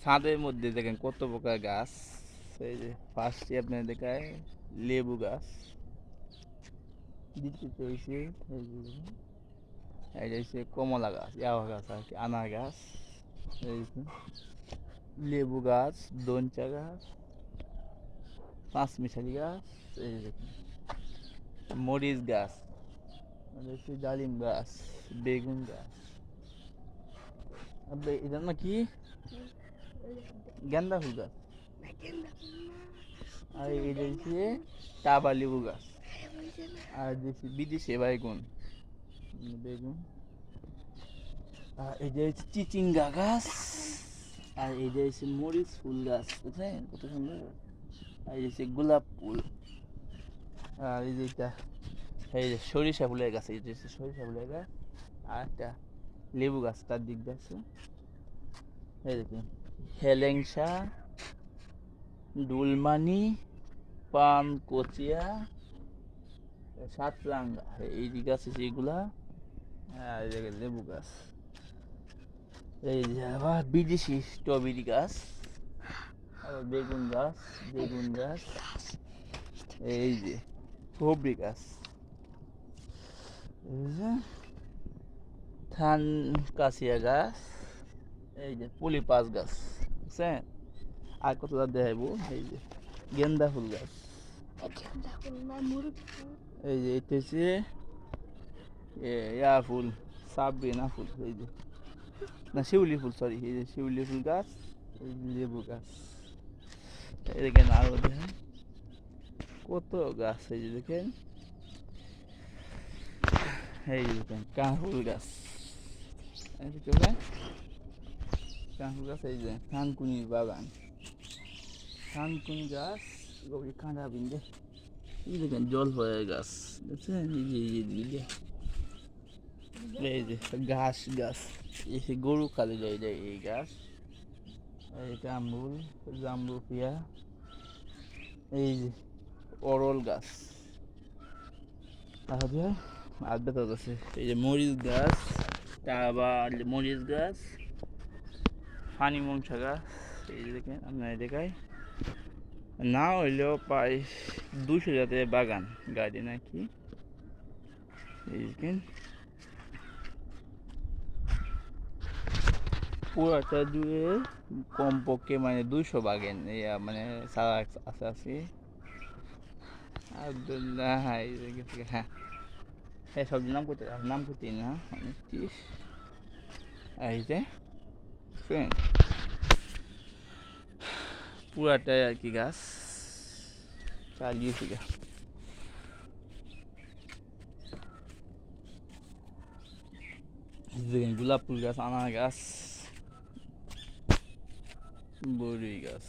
ছাদের মধ্যে দেখেন কত প্রকার গাছ। এই যে ফার্স্টে আপনার দেখায় লেবু গাছ, দ্বিতীয়তে হয়েছে এই যে দেখুন, এটা হচ্ছে কমলা গাছ, ইয়াবা গাছ আর কি, আনার গাছ, এই যে লেবু গাছ, দঞ্চা গাছ, পাঁচমিশালি গাছ, এই যে দেখুন মরিচ গাছ, আর হচ্ছে ডালিম গাছ, বেগুন গাছ, আর এটার না কি গেন্দা ফুল গাছ, আর এটা হচ্ছে টাবা লেবু গাছ, আর দেখছি বিদেশি বেগুন, বেগুন, আর এই যে হচ্ছে চিচিঙ্গা গাছ, আর এই যে হচ্ছে মরিচ ফুল গাছ, বুঝলেন কত সুন্দর, আর এই যে গোলাপ ফুল, আর এই যে এটা এই যে সরিষা ফুলের গাছ, এই যে সরিষা ফুলের গাছ, আর একটা লেবু গাছ তার দিক দিয়ে আছে, এই দেখুন হেলেংসা, ডুলমানি, পান কচিয়া, সাতরাঙ্গা, এই যে গাছ আছে এগুলা, আর এই যে লেবু গাছ, এই যে আবার বিদেশি স্ট্রবেরি গাছ, আবার বেগুন গাছ, বেগুন গাছ, এই যে সবজি গাছ, এই যে ধান কাশিয়া গাছ, এই যে পলিপাস গাছ, বুঝছেন, আর কত দেখাইবো, এই যে গেন্দা ফুল গাছ, এই যে এটা হচ্ছে ইয়া ফুল, সাবরিনা ফুল, এই যে না শিউলি ফুল, সরি, এই যে শিউলি ফুল গাছ, এই যে লেবু গাছ, এই দেখেন আরো দেখেন কত গাছ, এই যে দেখেন, এই যে দেখেন কাঁকুল গাছ, এই যে দেখেন কাঁকুল গাছ, এই যে থানকুনির বাগান, থানকুনি গাছ, গভীর কাঁদা বিন্দে, এই দেখেন জলফয়ের গাছ, দেখছেন, এই যে এই যে ঘাস গাছ, এই যে গরু খালি যায় এই গাছ, এই জামরুল, জামরুপিয়া, এই যে অরল গাছ, তারপরে আর বেতর আছে, এই যে মরিচ গাছ, আবার মরিচ গাছ, হানি মনসা গাছ, এই যে দেখেন আপনার দেখায়, না হইলেও প্রায় 200 জাতের বাগান গাড়ি নাকি, এই দেখেন পুরাটা জুড়ে কমপক্ষে মানে 200 বাগান, মানে সারা আছে আছে আবদুল্লাহ, হ্যাঁ হ্যাঁ হ্যাঁ সব নাম করতে না, 29, এই যে পুরাটাই আর কি গাছ চালিয়েছি গা, দেখেন গোলাপ ফুল গাছ, আনার গাছ, বড়ি গাছ।